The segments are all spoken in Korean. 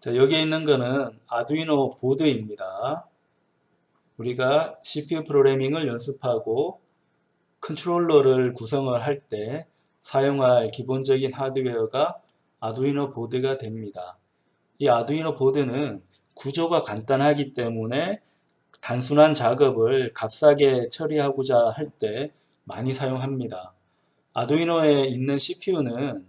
자, 여기에 있는 거는 아두이노 보드입니다. 우리가 CPU 프로그래밍을 연습하고 컨트롤러를 구성을 할 때 사용할 기본적인 하드웨어가 아두이노 보드가 됩니다. 이 아두이노 보드는 구조가 간단하기 때문에 단순한 작업을 값싸게 처리하고자 할 때 많이 사용합니다. 아두이노에 있는 CPU는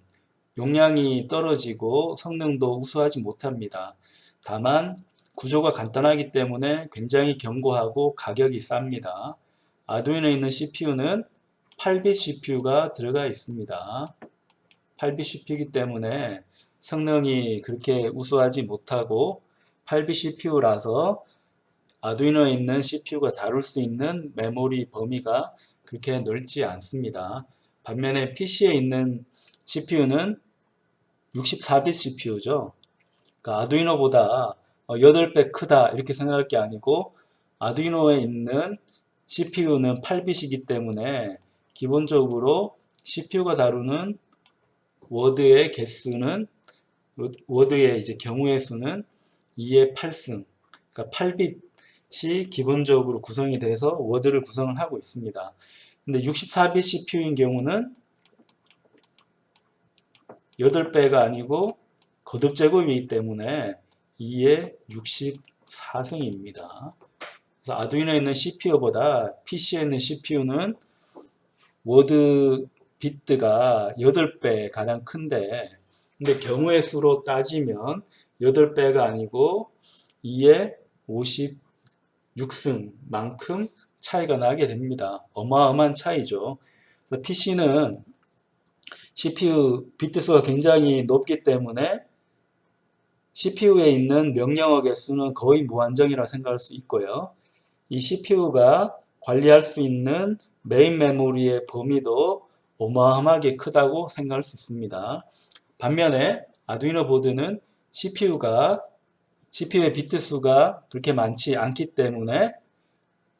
용량이 떨어지고 성능도 우수하지 못합니다. 다만 구조가 간단하기 때문에 굉장히 견고하고 가격이 쌉니다. 아두이노에 있는 CPU는 8빗 CPU가 들어가 있습니다. 8빗 CPU이기 때문에 성능이 그렇게 우수하지 못하고 8빗 CPU라서 아두이노에 있는 CPU가 다룰 수 있는 메모리 범위가 그렇게 넓지 않습니다. 반면에 PC에 있는 CPU는 64빗 CPU죠. 그러니까 아두이노보다 8배 크다 이렇게 생각할 게 아니고 아두이노에 있는 CPU는 8빗이기 때문에 기본적으로 CPU가 다루는 워드의 개수는 워드의 이제 경우의 수는 2의 8승, 그러니까 8빗이 기본적으로 구성이 돼서 워드를 구성을 하고 있습니다. 근데 64빗 CPU인 경우는 8배가 아니고 거듭제곱이기 때문에 2의 64승입니다. 그래서 아두이노에 있는 CPU보다 PC에 있는 CPU는 워드 비트가 8배 가량 큰데, 근데 경우의 수로 따지면 8배가 아니고 2의 56승만큼 차이가 나게 됩니다. 어마어마한 차이죠. 그래서 PC는 CPU 비트 수가 굉장히 높기 때문에 CPU에 있는 명령어 개수는 거의 무한정이라고 생각할 수 있고요. 이 CPU가 관리할 수 있는 메인 메모리의 범위도 어마어마하게 크다고 생각할 수 있습니다. 반면에 아두이노 보드는 CPU의 비트 수가 그렇게 많지 않기 때문에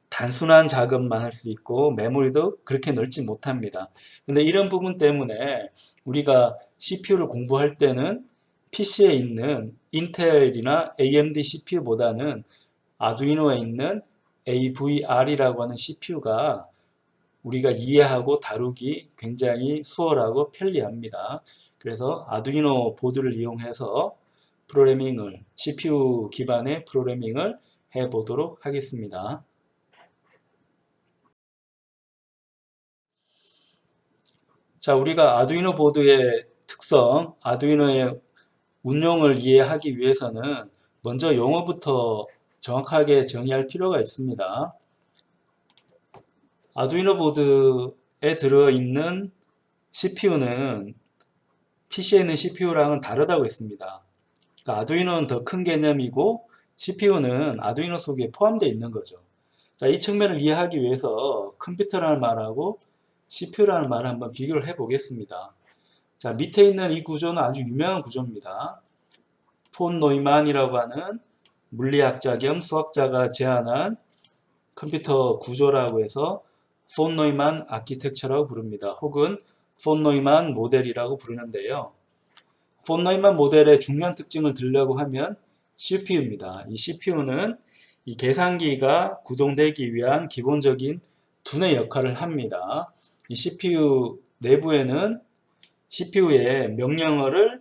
단순한 작업만 할 수 있고 메모리도 그렇게 넓지 못합니다. 근데 이런 부분 때문에 우리가 CPU를 공부할 때는 PC에 있는 인텔이나 AMD CPU보다는 아두이노에 있는 AVR이라고 하는 CPU가 우리가 이해하고 다루기 굉장히 수월하고 편리합니다. 그래서 아두이노 보드를 이용해서 CPU 기반의 프로그래밍을 해보도록 하겠습니다. 자, 우리가 아두이노 보드의 특성, 아두이노의 운용을 이해하기 위해서는 먼저 용어부터 정확하게 정의할 필요가 있습니다. 아두이노 보드에 들어있는 CPU는 PC에 있는 CPU랑은 다르다고 했습니다. 그러니까 아두이노는 더 큰 개념이고 CPU는 아두이노 속에 포함되어 있는 거죠. 자, 이 측면을 이해하기 위해서 컴퓨터라는 말하고 CPU라는 말을 한번 비교를 해 보겠습니다. 자, 밑에 있는 이 구조는 아주 유명한 구조입니다. 폰 노이만이라고 하는 물리학자 겸 수학자가 제안한 컴퓨터 구조라고 해서 폰 노이만 아키텍처라고 부릅니다. 혹은 폰 노이만 모델이라고 부르는데요. 폰 노이만 모델의 중요한 특징을 들려고 하면 CPU입니다. 이 CPU는 이 계산기가 구동되기 위한 기본적인 두뇌 역할을 합니다. 이 CPU 내부에는 CPU의 명령어를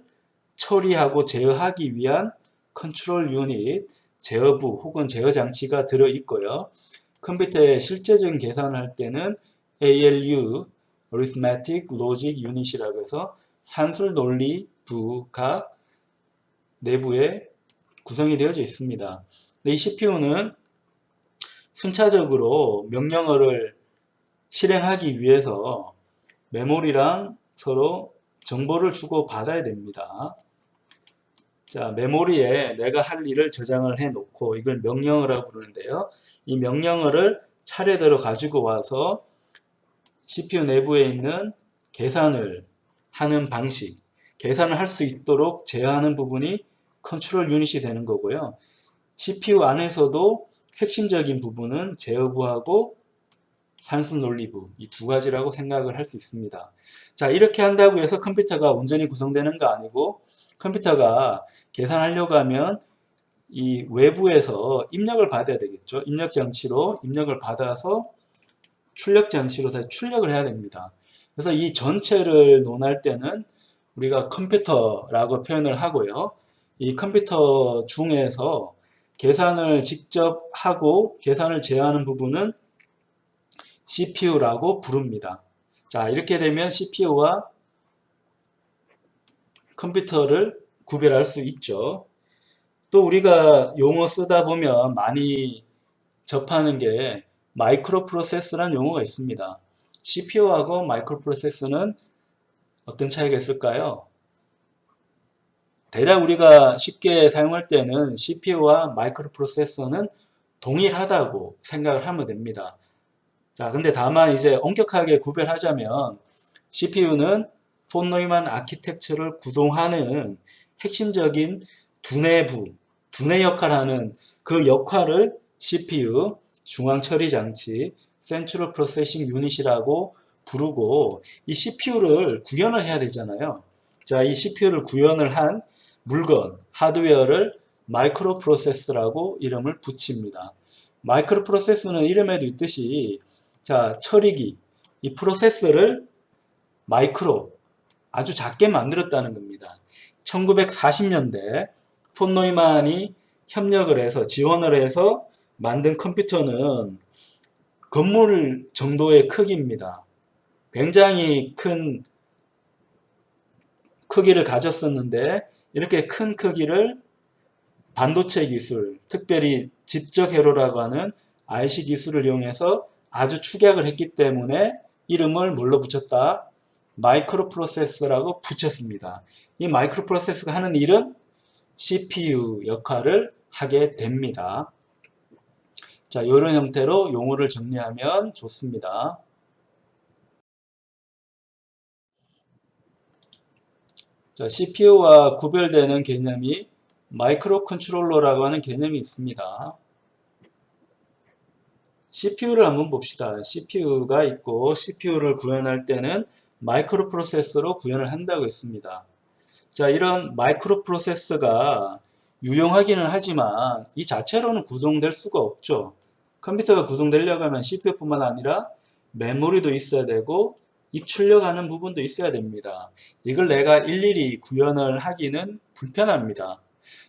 처리하고 제어하기 위한 컨트롤 유닛, 제어부 혹은 제어 장치가 들어 있고요. 컴퓨터의 실제적인 계산을 할 때는 ALU, Arithmetic Logic Unit이라고 해서 산술 논리부가 내부에 구성이 되어져 있습니다. 이 CPU는 순차적으로 명령어를 실행하기 위해서 메모리랑 서로 정보를 주고 받아야 됩니다. 자, 메모리에 내가 할 일을 저장을 해 놓고 이걸 명령어라고 부르는데요. 이 명령어를 차례대로 가지고 와서 CPU 내부에 있는 계산을 하는 방식, 계산을 할 수 있도록 제어하는 부분이 컨트롤 유닛이 되는 거고요. CPU 안에서도 핵심적인 부분은 제어부하고 산수 논리부 이 두 가지라고 생각을 할 수 있습니다. 자, 이렇게 한다고 해서 컴퓨터가 온전히 구성되는 거 아니고 컴퓨터가 계산하려고 하면 이 외부에서 입력을 받아야 되겠죠. 입력 장치로 입력을 받아서 출력 장치로 다시 출력을 해야 됩니다. 그래서 이 전체를 논할 때는 우리가 컴퓨터라고 표현을 하고요. 이 컴퓨터 중에서 계산을 직접 하고 계산을 제어하는 부분은 CPU라고 부릅니다. 자, 이렇게 되면 CPU와 컴퓨터를 구별할 수 있죠. 또 우리가 용어 쓰다 보면 많이 접하는 게 마이크로 프로세서라는 용어가 있습니다. CPU하고 마이크로 프로세서는 어떤 차이가 있을까요? 대략 우리가 쉽게 사용할 때는 CPU와 마이크로 프로세서는 동일하다고 생각을 하면 됩니다. 자, 근데 다만 이제 엄격하게 구별하자면 CPU는 폰 노이만 아키텍처를 구동하는 핵심적인 두뇌 역할을 하는 그 역할을 CPU, 중앙처리장치, 센트럴 프로세싱 유닛이라고 부르고 이 CPU를 구현을 해야 되잖아요. 자, 이 CPU를 구현을 한 물건, 하드웨어를 마이크로 프로세서라고 이름을 붙입니다. 마이크로 프로세서는 이름에도 있듯이 자, 처리기, 이 프로세서를 마이크로 아주 작게 만들었다는 겁니다. 1940년대 폰 노이만이 협력을 해서 지원을 해서 만든 컴퓨터는 건물 정도의 크기입니다. 굉장히 큰 크기를 가졌었는데 이렇게 큰 크기를 반도체 기술, 특별히 집적 회로라고 하는 IC 기술을 이용해서 아주 축약을 했기 때문에 이름을 뭘로 붙였다? 마이크로 프로세서라고 붙였습니다. 이 마이크로 프로세서가 하는 일은 CPU 역할을 하게 됩니다. 자, 이런 형태로 용어를 정리하면 좋습니다. 자, CPU와 구별되는 개념이 마이크로 컨트롤러라고 하는 개념이 있습니다. CPU를 한번 봅시다. CPU가 있고 CPU를 구현할 때는 마이크로 프로세서로 구현을 한다고 했습니다. 자, 이런 마이크로 프로세서가 유용하기는 하지만 이 자체로는 구동될 수가 없죠. 컴퓨터가 구동되려고 하면 CPU뿐만 아니라 메모리도 있어야 되고 입출력하는 부분도 있어야 됩니다. 이걸 내가 일일이 구현을 하기는 불편합니다.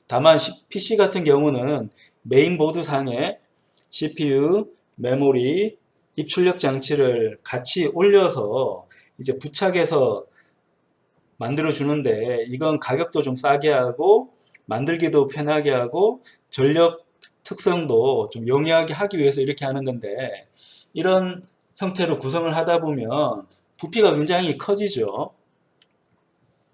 다만 PC 같은 경우는 메인보드 상에 CPU, 메모리, 입출력 장치를 같이 올려서 이제 부착해서 만들어 주는데 이건 가격도 좀 싸게 하고 만들기도 편하게 하고 전력 특성도 좀 용이하게 하기 위해서 이렇게 하는 건데 이런 형태로 구성을 하다 보면 부피가 굉장히 커지죠.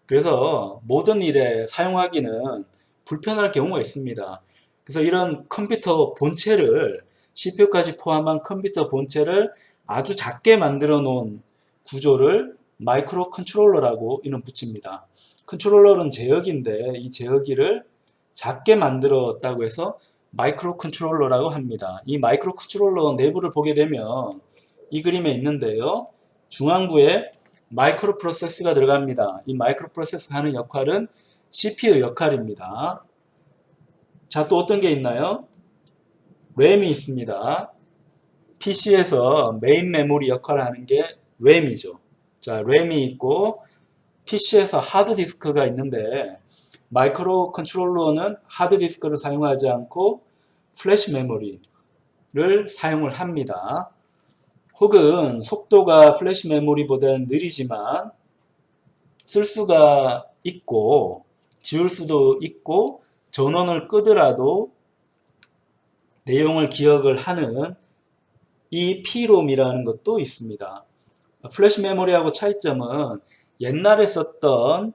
그래서 모든 일에 사용하기는 불편할 경우가 있습니다. 그래서 이런 컴퓨터 본체를 CPU까지 포함한 컴퓨터 본체를 아주 작게 만들어 놓은 구조를 마이크로 컨트롤러라고 이름 붙입니다. 컨트롤러는 제어기인데 이 제어기를 작게 만들었다고 해서 마이크로 컨트롤러라고 합니다. 이 마이크로 컨트롤러 내부를 보게 되면 이 그림에 있는데요. 중앙부에 마이크로 프로세서가 들어갑니다. 이 마이크로 프로세서가 하는 역할은 CPU 역할입니다. 자, 또 어떤 게 있나요? 램이 있습니다. PC에서 메인 메모리 역할을 하는 게 램이죠. 자, 램이 있고 PC에서 하드디스크가 있는데 마이크로 컨트롤러는 하드디스크를 사용하지 않고 플래시 메모리를 사용을 합니다. 혹은 속도가 플래시 메모리보다는 느리지만 쓸 수가 있고 지울 수도 있고 전원을 끄더라도 내용을 기억을 하는 이 P롬이라는 것도 있습니다. 플래시 메모리하고 차이점은 옛날에 썼던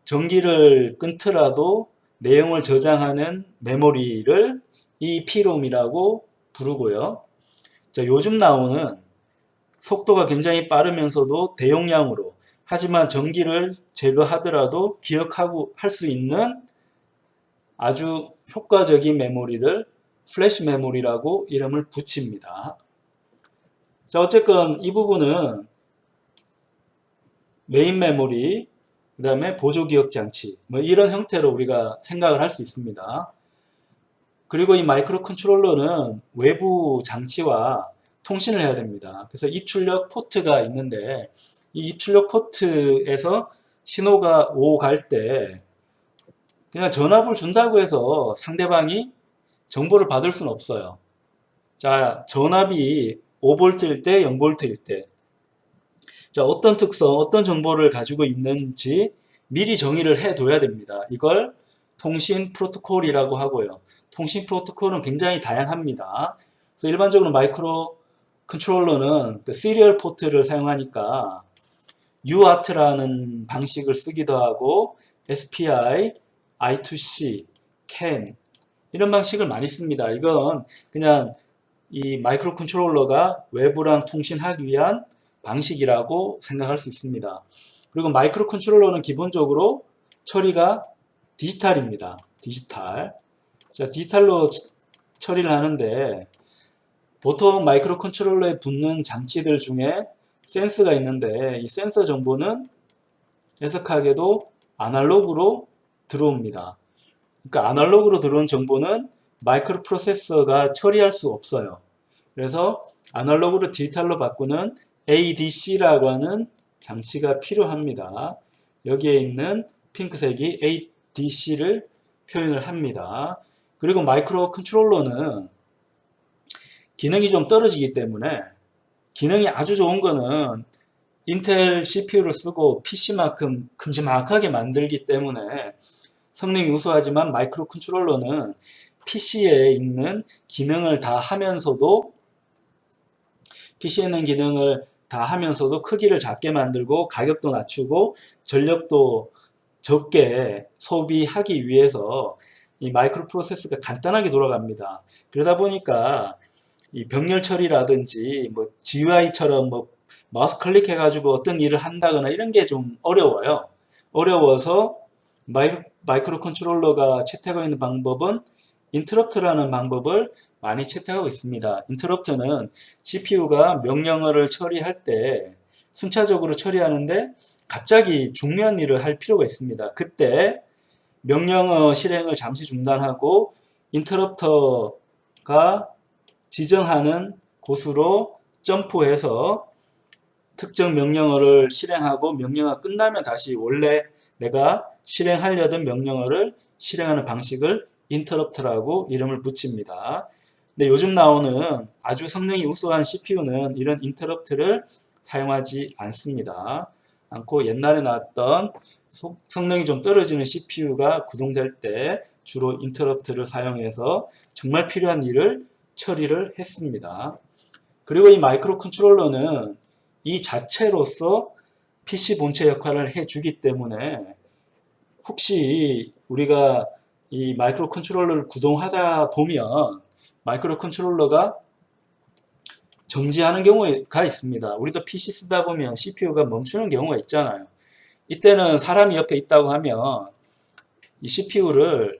전기를 끊더라도 내용을 저장하는 메모리를 이 P롬이라고 부르고요. 자, 요즘 나오는 속도가 굉장히 빠르면서도 대용량으로 하지만 전기를 제거하더라도 기억하고 할 수 있는 아주 효과적인 메모리를 플래시 메모리라고 이름을 붙입니다. 자, 어쨌건 이 부분은 메인 메모리, 그 다음에 보조기억 장치, 뭐 이런 형태로 우리가 생각을 할 수 있습니다. 그리고 이 마이크로 컨트롤러는 외부 장치와 통신을 해야 됩니다. 그래서 입출력 포트가 있는데 이 입출력 포트에서 신호가 오고 갈 때 그냥 전압을 준다고 해서 상대방이 정보를 받을 수는 없어요. 자, 전압이 5V일 때, 0V일 때. 자, 어떤 특성, 어떤 정보를 가지고 있는지 미리 정의를 해 둬야 됩니다. 이걸 통신 프로토콜이라고 하고요. 통신 프로토콜은 굉장히 다양합니다. 그래서 일반적으로 마이크로 컨트롤러는 그 시리얼 포트를 사용하니까 UART라는 방식을 쓰기도 하고 SPI, I2C, CAN 이런 방식을 많이 씁니다. 이건 그냥 이 마이크로 컨트롤러가 외부랑 통신하기 위한 방식이라고 생각할 수 있습니다. 그리고 마이크로 컨트롤러는 기본적으로 처리가 디지털입니다. 디지털. 자, 디지털로 처리를 하는데 보통 마이크로 컨트롤러에 붙는 장치들 중에 센서가 있는데 이 센서 정보는 해석하게도 아날로그로 들어옵니다. 그러니까 아날로그로 들어온 정보는 마이크로 프로세서가 처리할 수 없어요. 그래서 아날로그로 디지털로 바꾸는 ADC라고 하는 장치가 필요합니다. 여기에 있는 핑크색이 ADC를 표현을 합니다. 그리고 마이크로 컨트롤러는 기능이 좀 떨어지기 때문에 기능이 아주 좋은 거는 인텔 CPU를 쓰고 PC만큼 큼지막하게 만들기 때문에 성능이 우수하지만 마이크로 컨트롤러는 PC에 있는 기능을 다 하면서도 크기를 작게 만들고 가격도 낮추고 전력도 적게 소비하기 위해서 이 마이크로 프로세서가 간단하게 돌아갑니다. 그러다 보니까 이 병렬 처리라든지 뭐 GUI처럼 뭐 마우스 클릭해가지고 어떤 일을 한다거나 이런 게 좀 어려워요. 어려워서 마이크로 컨트롤러가 채택하고 있는 방법은 인터럽트라는 방법을 많이 채택하고 있습니다. 인터럽트는 CPU가 명령어를 처리할 때 순차적으로 처리하는데 갑자기 중요한 일을 할 필요가 있습니다. 그때 명령어 실행을 잠시 중단하고 인터럽터가 지정하는 곳으로 점프해서 특정 명령어를 실행하고 명령어가 끝나면 다시 원래 내가 실행하려던 명령어를 실행하는 방식을 인터럽트라고 이름을 붙입니다. 근데 요즘 나오는 아주 성능이 우수한 CPU는 이런 인터럽트를 사용하지 않습니다. 않고 옛날에 나왔던 성능이 좀 떨어지는 CPU가 구동될 때 주로 인터럽트를 사용해서 정말 필요한 일을 처리를 했습니다. 그리고 이 마이크로 컨트롤러는 이 자체로서 PC 본체 역할을 해주기 때문에 혹시 우리가 이 마이크로 컨트롤러를 구동하다 보면 마이크로 컨트롤러가 정지하는 경우가 있습니다. 우리도 PC 쓰다 보면 CPU가 멈추는 경우가 있잖아요. 이때는 사람이 옆에 있다고 하면 이 CPU를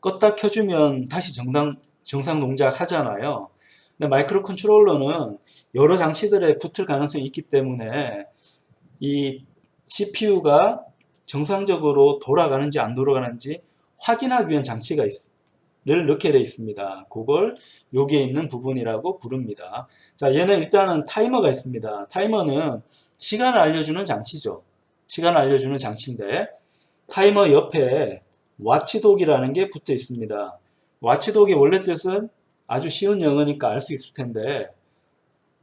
껐다 켜주면 다시 정상 동작 하잖아요. 근데 마이크로 컨트롤러는 여러 장치들에 붙을 가능성이 있기 때문에 이 CPU가 정상적으로 돌아가는지 안 돌아가는지 확인하기 위한 장치를 넣게 되어 있습니다. 그걸 여기에 있는 부분이라고 부릅니다. 자, 얘는 일단은 타이머가 있습니다. 타이머는 시간을 알려주는 장치죠. 시간을 알려주는 장치인데 타이머 옆에 와치독이라는 게 붙어 있습니다. 와치독의 원래 뜻은 아주 쉬운 영어니까 알 수 있을 텐데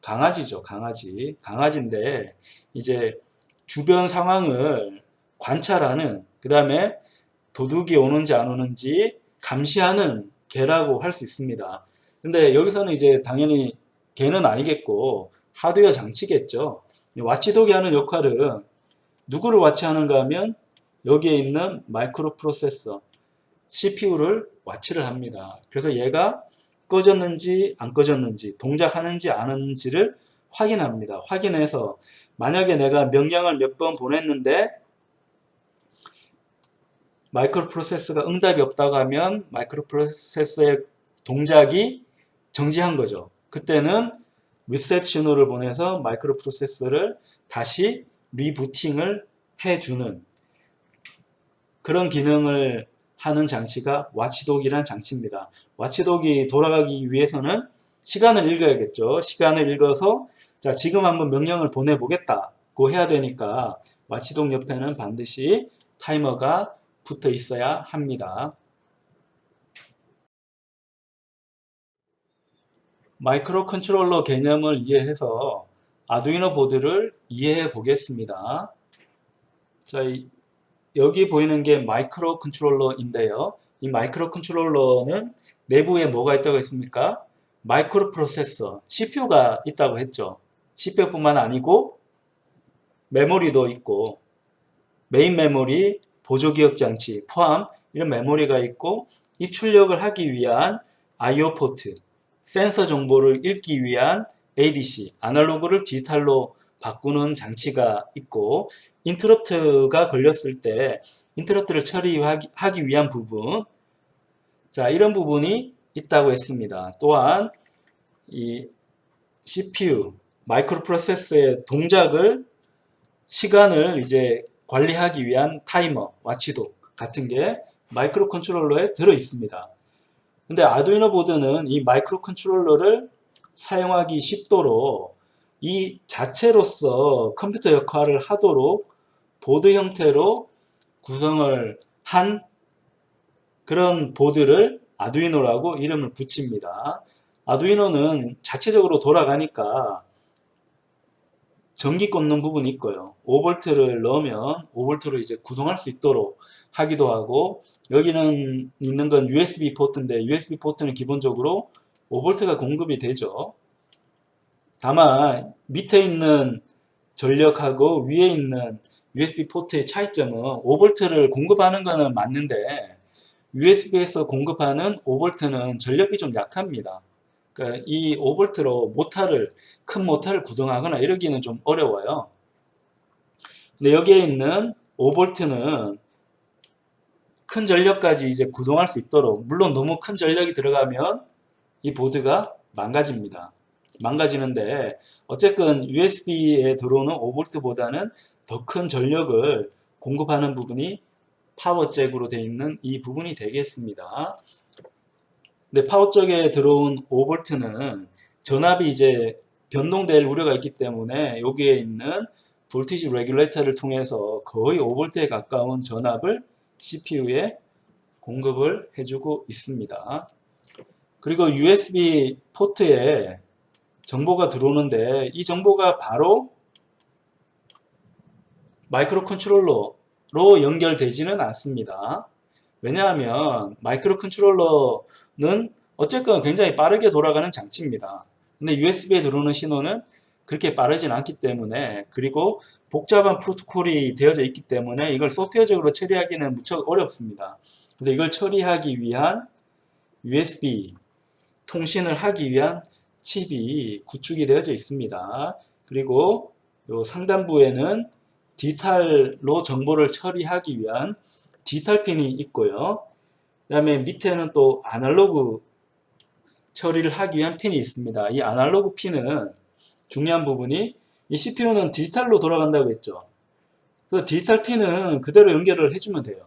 강아지죠. 강아지. 강아지인데 이제 주변 상황을 관찰하는 그 다음에 도둑이 오는지 안 오는지 감시하는 개라고 할 수 있습니다. 근데 여기서는 이제 당연히 개는 아니겠고 하드웨어 장치겠죠. 와치독이 하는 역할은 누구를 와치하는가 하면 여기에 있는 마이크로 프로세서 CPU를 와치를 합니다. 그래서 얘가 꺼졌는지 안 꺼졌는지 동작하는지 안 하는지를 확인합니다. 확인해서 만약에 내가 명령을 몇 번 보냈는데 마이크로 프로세서가 응답이 없다고 하면 마이크로 프로세서의 동작이 정지한 거죠. 그때는 리셋 신호를 보내서 마이크로 프로세서를 다시 리부팅을 해주는 그런 기능을 하는 장치가 와치독이라는 장치입니다. 와치독이 돌아가기 위해서는 시간을 읽어야겠죠. 시간을 읽어서 자, 지금 한번 명령을 보내보겠다고 해야 되니까 와치독 옆에는 반드시 타이머가 붙어 있어야 합니다. 마이크로 컨트롤러 개념을 이해해서 아두이노 보드를 이해해 보겠습니다. 자, 여기 보이는 게 마이크로 컨트롤러인데요. 이 마이크로 컨트롤러는 내부에 뭐가 있다고 했습니까? 마이크로 프로세서, CPU가 있다고 했죠. CPU뿐만 아니고 메모리도 있고 메인 메모리, 보조기억 장치 포함 이런 메모리가 있고 입출력을 하기 위한 I/O 포트, 센서 정보를 읽기 위한 ADC, 아날로그를 디지털로 바꾸는 장치가 있고 인터럽트가 걸렸을 때 인터럽트를 처리하기 위한 부분, 자, 이런 부분이 있다고 했습니다. 또한 이 CPU, 마이크로 프로세서의 동작을 시간을 이제 관리하기 위한 타이머, 와치독 같은 게 마이크로 컨트롤러에 들어 있습니다. 근데 아두이노 보드는 이 마이크로 컨트롤러를 사용하기 쉽도록 이 자체로서 컴퓨터 역할을 하도록 보드 형태로 구성을 한 그런 보드를 아두이노라고 이름을 붙입니다. 아두이노는 자체적으로 돌아가니까 전기 꽂는 부분이 있고요. 5V를 넣으면 5V로 이제 구동할 수 있도록 하기도 하고, 여기는 있는 건 USB 포트인데 USB 포트는 기본적으로 5V가 공급이 되죠. 다만 밑에 있는 전력하고 위에 있는 USB 포트의 차이점은 5V를 공급하는 거는 맞는데 USB에서 공급하는 5V는 전력이 좀 약합니다. 그러니까 이 5V로 큰 모터를 구동하거나 이러기는 좀 어려워요. 근데 여기에 있는 5V는 큰 전력까지 이제 구동할 수 있도록, 물론 너무 큰 전력이 들어가면 이 보드가 망가집니다. 망가지는데 어쨌든 USB에 들어오는 5V보다는 더 큰 전력을 공급하는 부분이 파워잭으로 되어 있는 이 부분이 되겠습니다. 근데 파워 쪽에 들어온 5V는 전압이 이제 변동될 우려가 있기 때문에 여기에 있는 볼티지 레귤레이터를 통해서 거의 5V에 가까운 전압을 CPU에 공급을 해주고 있습니다. 그리고 USB 포트에 정보가 들어오는데 이 정보가 바로 마이크로 컨트롤러로 연결되지는 않습니다. 왜냐하면 마이크로 컨트롤러는 어쨌건 굉장히 빠르게 돌아가는 장치입니다. 근데 USB에 들어오는 신호는 그렇게 빠르진 않기 때문에, 그리고 복잡한 프로토콜이 되어져 있기 때문에 이걸 소프트웨어적으로 처리하기는 무척 어렵습니다. 그래서 이걸 처리하기 위한 USB 통신을 하기 위한 칩이 구축이 되어져 있습니다. 그리고 요 상단부에는 디지털로 정보를 처리하기 위한 디지털 핀이 있고요. 그 다음에 밑에는 또 아날로그 처리를 하기 위한 핀이 있습니다. 이 아날로그 핀은 중요한 부분이, 이 CPU는 디지털로 돌아간다고 했죠. 그래서 디지털 핀은 그대로 연결을 해주면 돼요.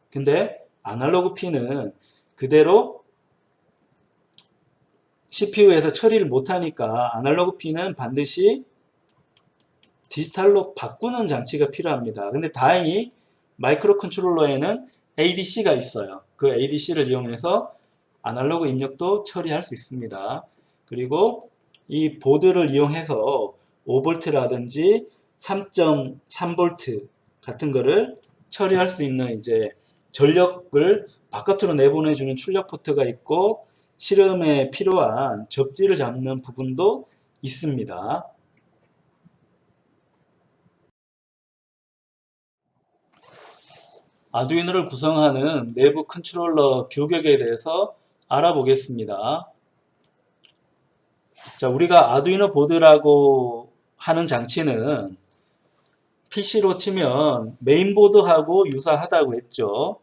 근데 아날로그 핀은 그대로 CPU에서 처리를 못하니까 아날로그 핀은 반드시 디지털로 바꾸는 장치가 필요합니다. 근데 다행히 마이크로 컨트롤러에는 ADC가 있어요. 그 ADC를 이용해서 아날로그 입력도 처리할 수 있습니다. 그리고 이 보드를 이용해서 5V라든지 3.3V 같은 거를 처리할 수 있는 이제 전력을 바깥으로 내보내주는 출력 포트가 있고, 실험에 필요한 접지를 잡는 부분도 있습니다. 아두이노를 구성하는 내부 컨트롤러 규격에 대해서 알아보겠습니다. 자, 우리가 아두이노 보드라고 하는 장치는 PC로 치면 메인보드하고 유사하다고 했죠.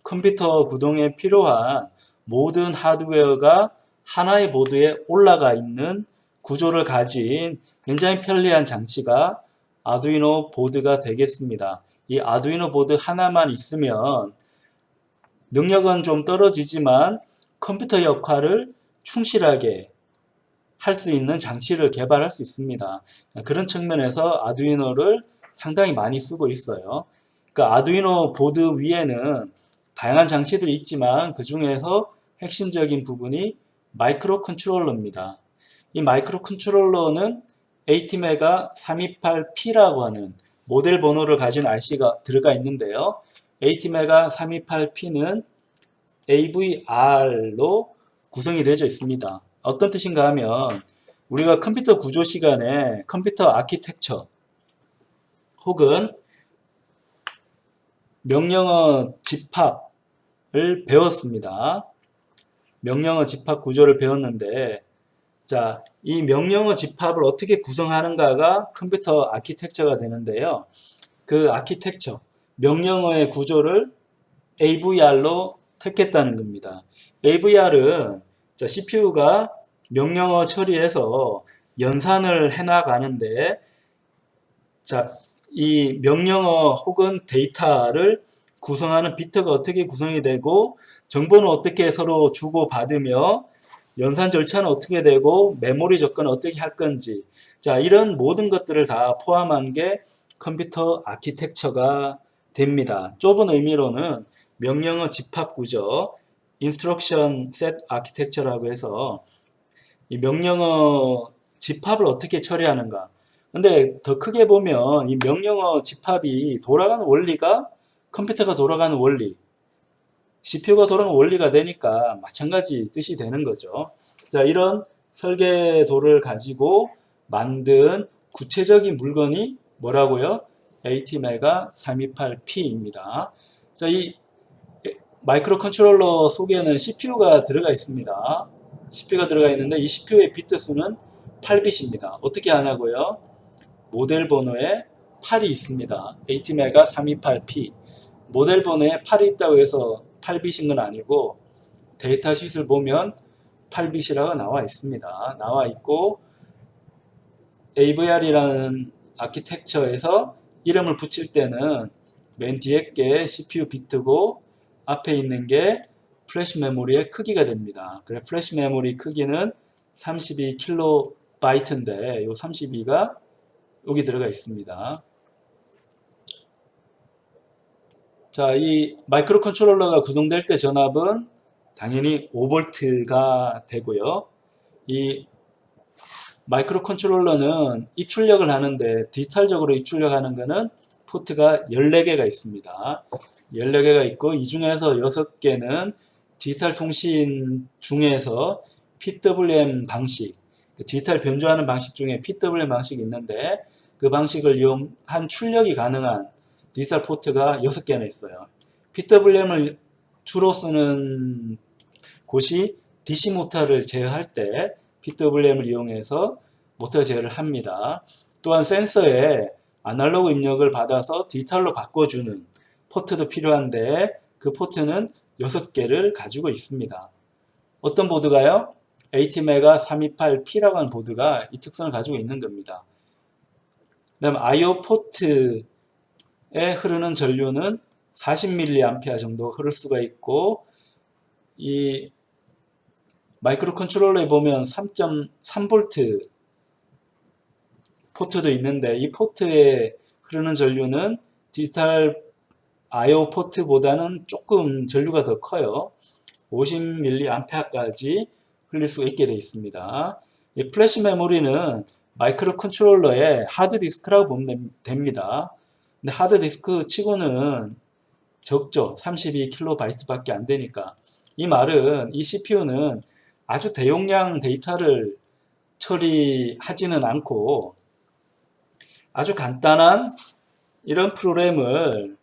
컴퓨터 구동에 필요한 모든 하드웨어가 하나의 보드에 올라가 있는 구조를 가진 굉장히 편리한 장치가 아두이노 보드가 되겠습니다. 이 아두이노 보드 하나만 있으면 능력은 좀 떨어지지만 컴퓨터 역할을 충실하게 할 수 있는 장치를 개발할 수 있습니다. 그런 측면에서 아두이노를 상당히 많이 쓰고 있어요. 그러니까 아두이노 보드 위에는 다양한 장치들이 있지만 그 중에서 핵심적인 부분이 마이크로 컨트롤러입니다. 이 마이크로 컨트롤러는 ATmega 328P라고 하는 모델 번호를 가진 IC가 들어가 있는데요. ATmega 328P는 AVR로 구성이 되어 있습니다. 어떤 뜻인가 하면 우리가 컴퓨터 구조 시간에 컴퓨터 아키텍처 혹은 명령어 집합을 배웠습니다. 명령어 집합 구조를 배웠는데, 자, 이 명령어 집합을 어떻게 구성하는가가 컴퓨터 아키텍처가 되는데요. 그 아키텍처, 명령어의 구조를 AVR로 택했다는 겁니다. AVR은 CPU가 명령어 처리해서 연산을 해나가는데, 자, 이 명령어 혹은 데이터를 구성하는 비트가 어떻게 구성이 되고 정보는 어떻게 서로 주고받으며 연산 절차는 어떻게 되고 메모리 접근은 어떻게 할 건지, 자, 이런 모든 것들을 다 포함한 게 컴퓨터 아키텍처가 됩니다. 좁은 의미로는 명령어 집합 구조, Instruction Set Architecture라고 해서 이 명령어 집합을 어떻게 처리하는가. 근데 더 크게 보면 이 명령어 집합이 돌아가는 원리가 컴퓨터가 돌아가는 원리, CPU가 돌아가는 원리가 되니까 마찬가지 뜻이 되는 거죠. 자, 이런 설계도를 가지고 만든 구체적인 물건이 뭐라고요? ATmega 328P입니다. 자, 이 마이크로 컨트롤러 속에는 CPU가 들어가 있습니다. CPU가 들어가 있는데 이 CPU의 비트 수는 8빛입니다. 어떻게 하냐고요? 모델 번호에 8이 있습니다. ATmega 328P. 모델 번호에 8이 있다고 해서 8빛인 건 아니고 데이터 쉿을 보면 8빛이라고 나와 있습니다. 나와 있고 AVR이라는 아키텍처에서 이름을 붙일 때는 맨 뒤에 게 CPU 비트고 앞에 있는 게 플래시 메모리의 크기가 됩니다. 그래 플래시 메모리 크기는 32KB 인데 이 32가 여기 들어가 있습니다. 자, 이 마이크로 컨트롤러가 구성될 때 전압은 당연히 5V가 되고요. 이 마이크로 컨트롤러는 입출력을 하는데 디지털적으로 입출력하는 것은 포트가 14개가 있습니다. 14개가 있고 이 중에서 6개는 디지털 통신 중에서 PWM 방식, 디지털 변조하는 방식 중에 PWM 방식이 있는데 그 방식을 이용한 출력이 가능한 디지털 포트가 6개나 있어요. PWM을 주로 쓰는 곳이 DC 모터를 제어할 때 PWM을 이용해서 모터 제어를 합니다. 또한 센서에 아날로그 입력을 받아서 디지털로 바꿔주는 포트도 필요한데 그 포트는 6개를 가지고 있습니다. 어떤 보드가요? ATmega 328P라고 하는 보드가 이 특성을 가지고 있는 겁니다. 그 다음 IO 포트에 흐르는 전류는 40mA 정도 흐를 수가 있고 이 마이크로 컨트롤러에 보면 3.3V 포트도 있는데 이 포트에 흐르는 전류는 디지털 IO 포트보다는 조금 전류가 더 커요. 50mA까지 흘릴 수 있게 되어 있습니다. 이 플래시 메모리는 마이크로 컨트롤러의 하드 디스크라고 보면 됩니다. 근데 하드 디스크 치고는 적죠. 32KB 밖에 안 되니까. 이 말은 이 CPU는 아주 대용량 데이터를 처리하지는 않고 아주 간단한 이런 프로그램을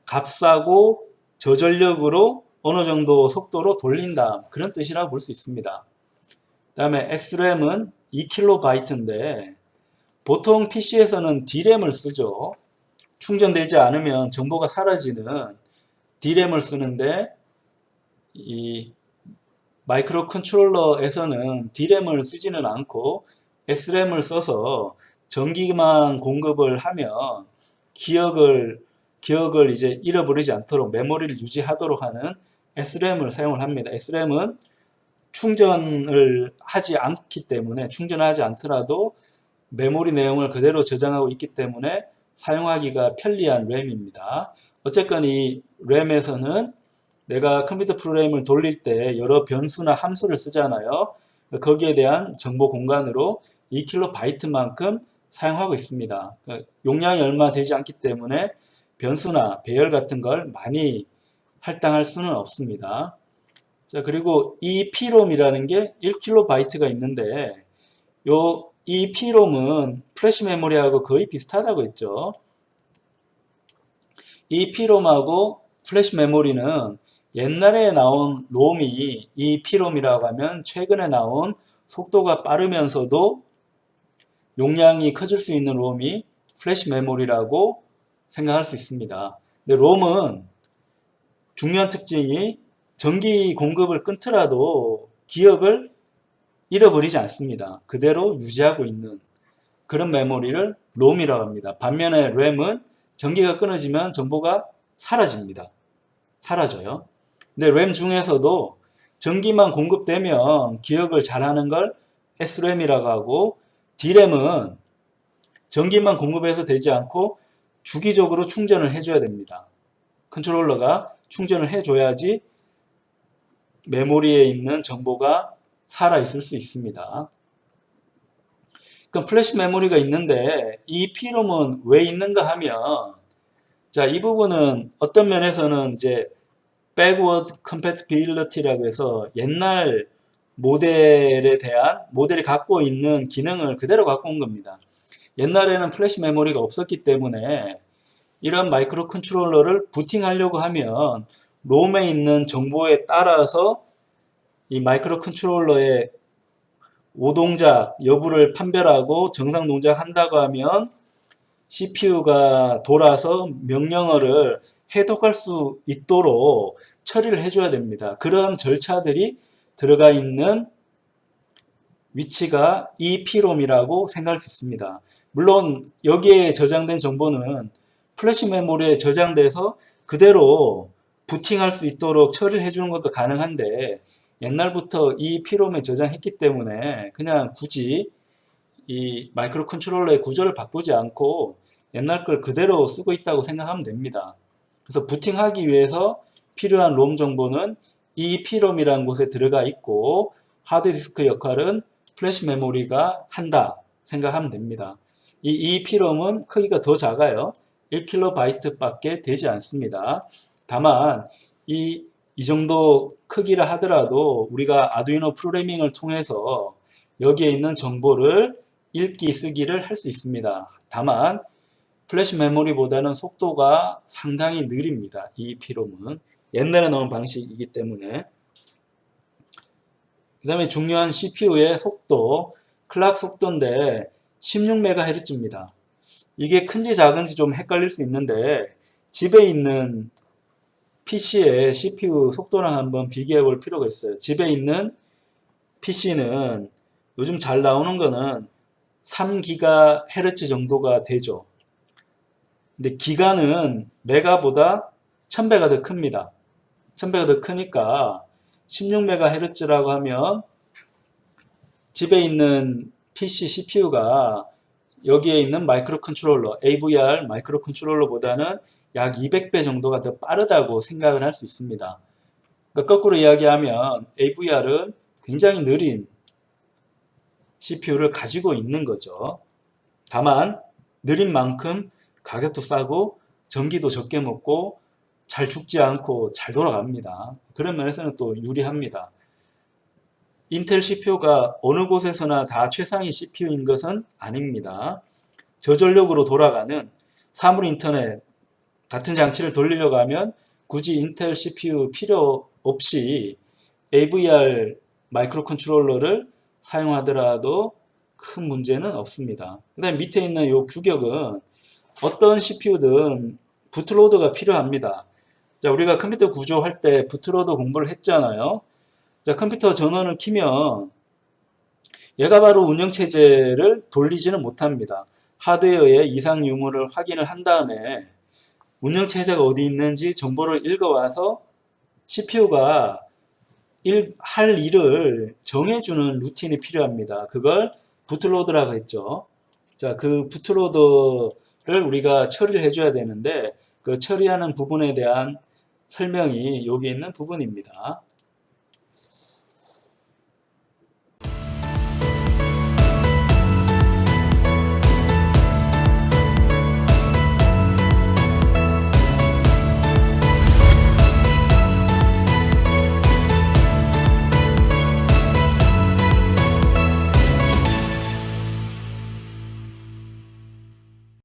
값싸고 저전력으로 어느 정도 속도로 돌린다. 그런 뜻이라고 볼 수 있습니다. 그 다음에 SRAM은 2KB 인데 보통 PC에서는 DRAM을 쓰죠. 충전되지 않으면 정보가 사라지는 DRAM을 쓰는데 이 마이크로 컨트롤러에서는 DRAM을 쓰지는 않고 SRAM을 써서 전기만 공급을 하면 기억을 이제 잃어버리지 않도록 메모리를 유지하도록 하는 SRAM을 사용을 합니다. SRAM은 충전을 하지 않기 때문에 충전하지 않더라도 메모리 내용을 그대로 저장하고 있기 때문에 사용하기가 편리한 램입니다. 어쨌건 이 램에서는 내가 컴퓨터 프로그램을 돌릴 때 여러 변수나 함수를 쓰잖아요. 거기에 대한 정보 공간으로 2KB 사용하고 있습니다. 용량이 얼마 되지 않기 때문에 변수나 배열 같은 걸 많이 할당할 수는 없습니다. 자, 그리고 이 PROM이라는 게 1KB 있는데 요 이 PROM은 플래시 메모리하고 거의 비슷하다고 했죠. 이 PROM하고 플래시 메모리는 옛날에 나온 롬이 이 PROM이라고 하면 최근에 나온 속도가 빠르면서도 용량이 커질 수 있는 롬이 플래시 메모리라고 생각할 수 있습니다. 근데 롬은 중요한 특징이 전기 공급을 끊더라도 기억을 잃어버리지 않습니다. 그대로 유지하고 있는 그런 메모리를 롬이라고 합니다. 반면에 램은 전기가 끊어지면 정보가 사라집니다. 사라져요. 근데 램 중에서도 전기만 공급되면 기억을 잘하는 걸 SRAM이라고 하고 D램은 전기만 공급해서 되지 않고 주기적으로 충전을 해줘야 됩니다. 컨트롤러가 충전을 해줘야지 메모리에 있는 정보가 살아있을 수 있습니다. 그럼 플래시 메모리가 있는데 이 PROM은 왜 있는가 하면 자, 이 부분은 어떤 면에서는 이제 backward compatibility라고 해서 옛날 모델에 대한 모델이 갖고 있는 기능을 그대로 갖고 온 겁니다. 옛날에는 플래시 메모리가 없었기 때문에 이런 마이크로 컨트롤러를 부팅하려고 하면 롬에 있는 정보에 따라서 이 마이크로 컨트롤러의 오동작 여부를 판별하고 정상 동작한다고 하면 CPU가 돌아서 명령어를 해독할 수 있도록 처리를 해줘야 됩니다. 그런 절차들이 들어가 있는 위치가 EPROM이라고 생각할 수 있습니다. 물론 여기에 저장된 정보는 플래시 메모리에 저장돼서 그대로 부팅할 수 있도록 처리를 해주는 것도 가능한데 옛날부터 EPROM에 저장했기 때문에 그냥 굳이 이 마이크로 컨트롤러의 구조를 바꾸지 않고 옛날 걸 그대로 쓰고 있다고 생각하면 됩니다. 그래서 부팅하기 위해서 필요한 롬 정보는 EPROM이라는 곳에 들어가 있고 하드디스크 역할은 플래시 메모리가 한다 생각하면 됩니다. 이 EPROM은 크기가 더 작아요. 1KB 밖에 되지 않습니다. 다만 이 정도 크기라 하더라도 우리가 아두이노 프로그래밍을 통해서 여기에 있는 정보를 읽기 쓰기를 할 수 있습니다. 다만 플래시 메모리보다는 속도가 상당히 느립니다. 이 PROM은 옛날에 나온 방식이기 때문에. 그 다음에 중요한 CPU의 속도, 클락 속도인데 16MHz입니다. 이게 큰지 작은지 좀 헷갈릴 수 있는데 집에 있는 PC의 CPU 속도랑 한번 비교해 볼 필요가 있어요. 집에 있는 PC는 요즘 잘 나오는 거는 3GHz 정도가 되죠. 근데 기가는 메가보다 1000배가 더 큽니다. 1000배가 더 크니까 16MHz라고 하면 집에 있는 PC CPU가 여기에 있는 마이크로 컨트롤러, AVR 마이크로 컨트롤러보다는 약 200배 정도가 더 빠르다고 생각을 할 수 있습니다. 그러니까 거꾸로 이야기하면 AVR은 굉장히 느린 CPU를 가지고 있는 거죠. 다만 느린 만큼 가격도 싸고 전기도 적게 먹고 잘 죽지 않고 잘 돌아갑니다. 그런 면에서는 또 유리합니다. 인텔 CPU가 어느 곳에서나 다 최상위 CPU인 것은 아닙니다. 저전력으로 돌아가는 사물 인터넷 같은 장치를 돌리려고 하면 굳이 인텔 CPU 필요 없이 AVR 마이크로 컨트롤러를 사용하더라도 큰 문제는 없습니다. 그 다음에 밑에 있는 이 규격은 어떤 CPU든 부트로더가 필요합니다. 자, 우리가 컴퓨터 구조할 때 부트로더 공부를 했잖아요. 자, 컴퓨터 전원을 키면 얘가 바로 운영체제를 돌리지는 못합니다. 하드웨어의 이상 유무를 확인을 한 다음에 운영체제가 어디 있는지 정보를 읽어와서 CPU가 할 일을 정해주는 루틴이 필요합니다. 그걸 부트로더라고 했죠. 자, 그 부트로더를 우리가 처리를 해줘야 되는데 그 처리하는 부분에 대한 설명이 여기 있는 부분입니다.